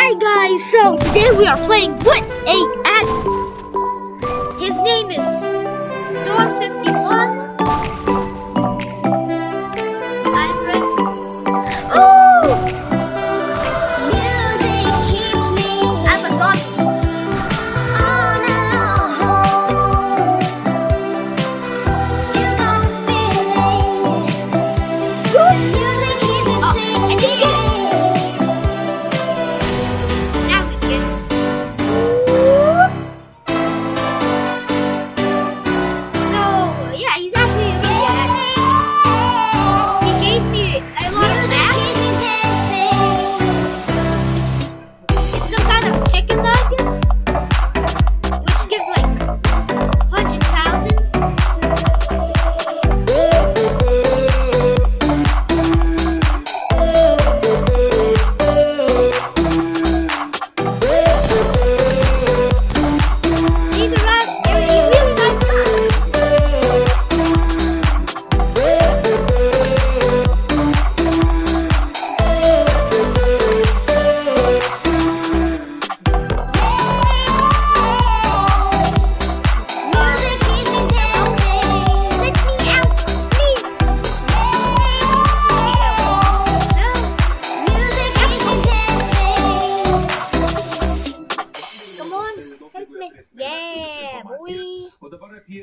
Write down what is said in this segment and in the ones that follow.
Hi guys, so today we are playing with a admin. His name is Storm51. I'm ready. Oh! Music keeps me I'm a zombie. on alone. You don't feel it. Music keeps me and singing. Now we can. So yeah, he's actually a really admin. He gave me a lot of Music math. keeps me dancing. It's some kind of chicken nuggets, which gives like 100,000s. These are really nice guys. Music keeps me dancing. Let me out, please. Music keeps me dancing. Come on, help me. Yeah, boy.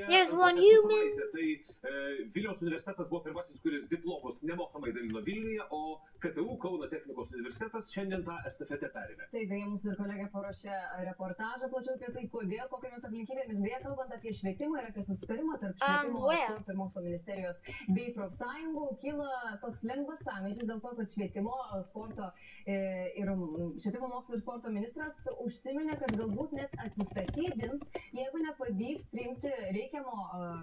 There's There's one human. Tai Vilniaus universitetas buvo pirmasis, kuris diplomus nemokamai dalino Vilniuje, o KTU Kauno technikos universitetas šiandien tą estafetę perėmė. Taip, beje, mūsų ir kolegė paruošė reportažą plačiau apie tai, kodėl, kokiamis aplinkybėmis, beje, kalbant apie švietimą ir apie susitarimą tarp švietimo, where? sporto ir mokslo ministerijos bei profsąjungų, kyla toks lengvas sąmyšis dėl to, kad švietimo, mokslo ir sporto ministras užsiminė, kad galbūt net atsistatydins, jeigu nepavyks priimti reikiamo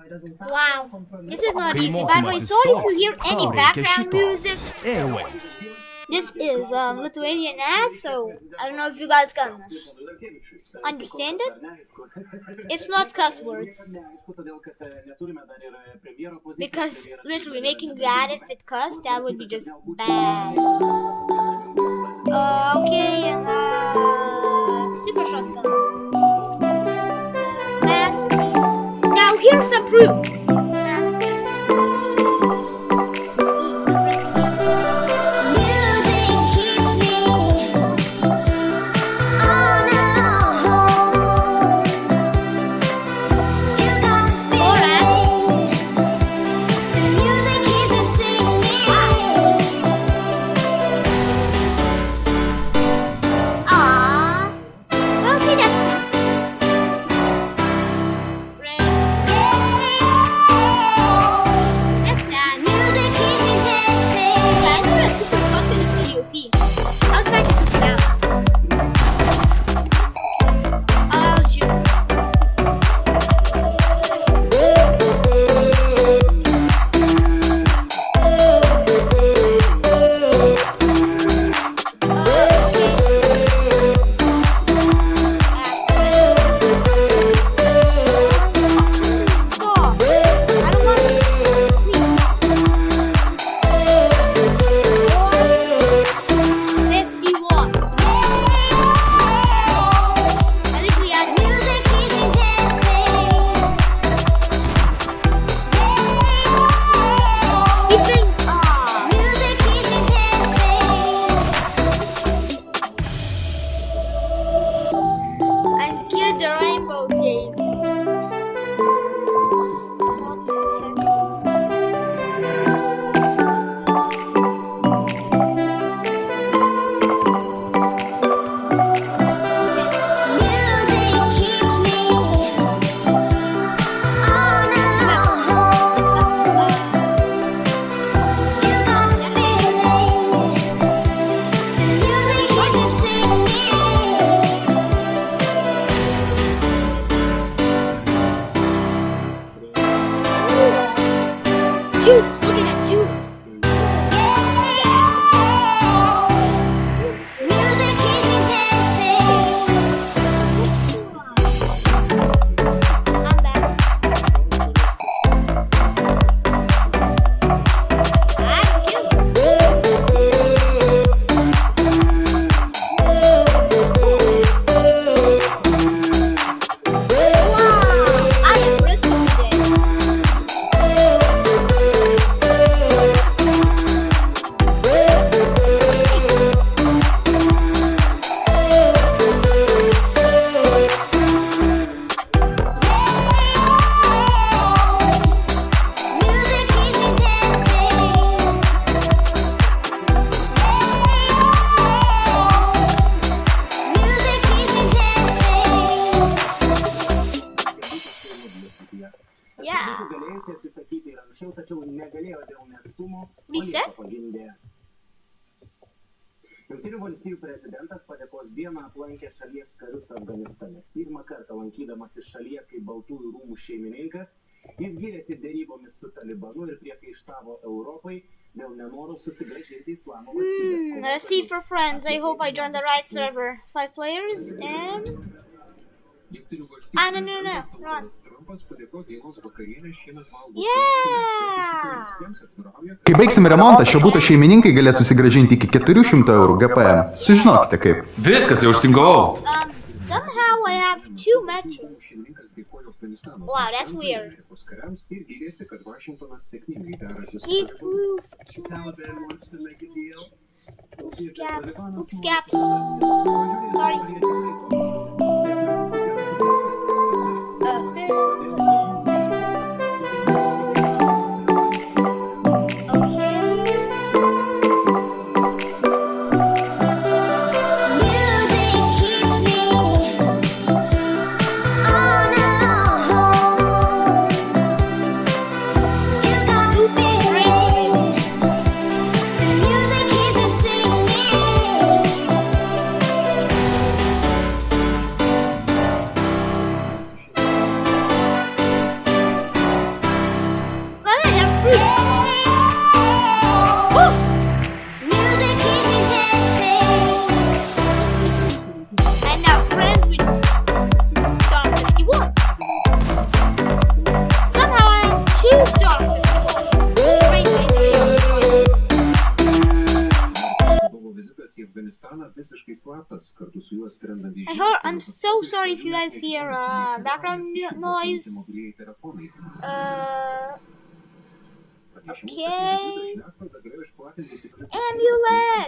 rezultato. Wow, kompromiso. this is not Kai easy. By the way, mokymasis sorry if you toks, hear any tau reikia background šito. music. Airwaves. This is Lithuanian ad, so I don't know if you guys can understand it. It's not cuss words. Because literally making the ad, if it cuss, that would be just bad. Okay, and super shotguns. Masterpiece. Now here's some proof. Music keeps me on alone. You don't feel it. The music keeps me singing. Aww. Well, see, that's That's sad. Music keeps me dancing. Guys, we're a super fucking video piece. I'll try to put it out. Oh, shoot. Stop. I don't want to. Please stop. 51. anksčiau, tačiau negalėjo dėl nėštumo, o Reset? liepą pagimdė. Jungtinių valstijų prezidentas padėkos dieną aplankė šalies karius Afganistane. Pirmą kartą lankydamasis šalyje kaip Baltųjų rūmų šeimininkas, jis gyrėsi dėrybomis su Talibanu ir priekaištavo Europai dėl nenoro susigrąžinti Islamo valstybės. Let's see for friends. I hope I joined the right server. 5 players and... Jungtinių Ah, no, valstijų no, no, prezidentas run. Donaldas Trumpas padėkos dienos vakarienę šiemet valgo Yeah! Kai baigsim remontą, šio buto šeimininkai galės susigrąžinti iki 400 eurų GPM. Sužinokite kaip. Viskas, jau užtingavau. Somehow I have 2 metros. Šeimininkas dėkojo Afganistano Wow, that's prezidentui weird. ir Amerikos kariams ir gyrėsi, kad Vašingtonas sėkmingai derasi su He Talibanu. proved 2 Taliban wants to make a deal. Oops, gaps. Oops, gaps. Sorry. Music keeps me on alone. You got me feeling. The music keeps me singing. Well, that's fruit. Woo! Music keeps me dancing. And now friends with star 51. Somehow I have 2 stars. Great idea. Buvo vizitas į Afganistaną visiškai slaptas, kartu su juo skrendant į I'm so sorry if you guys hear background noise. Mobilieji telefonai. Amulet!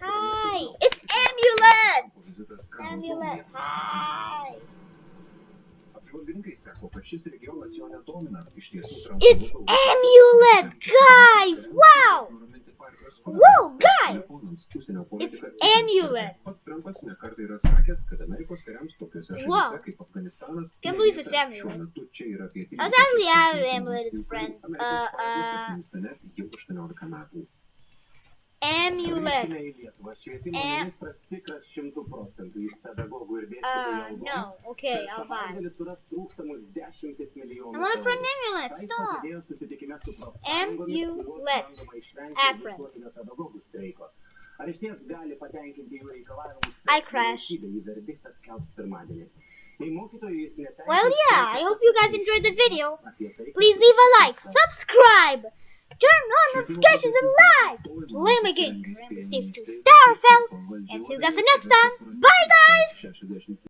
Hi! It's Amulet! Amulet, hi! Apžvalgininkai sako, kad šis regionas jo nedomina. Iš tiesų, It's Amulet, guys! Wow! Whoa, guys! It's Amulet. Pats Trumpas nekartą yra sakęs, kad Amerikos kariams tokiuose Wow. šalyse kaip Afganistanas Can't believe it's nevieta. Amulet. Šiuo metu čia yra apie I was actually out of Amulet's friend. Amerikos pajėgos Afganistane jau 18 metų. Amulet. Grįžkime į Lietuvą. Švietimo ministras tikras 100%. Jis pedagogų ir dėstytojų No, algoms. okay, Per I'll buy. savaitgalį suras trūkstamus 10 milijonų I want it from eurų. Amulet, Tai jis stop! pažadėjo susitikime su profsąjungomis, kurios Amulet. bandoma išvengti Afra. visuotinio pedagogų streiko. Ar išties gali patenkinti jų reikalavimus? I crash. Vyriausybė jį verdiktą skelbs pirmadienį. Jei mokytojų jis netenkins, Well, yeah, I hope you guys streikas enjoyed the video. apie tai, kad Please leave a like, subscribe, turn on notifications and like. Play my game. Remember, stay to Starfell. And see you guys next time. Bye, guys!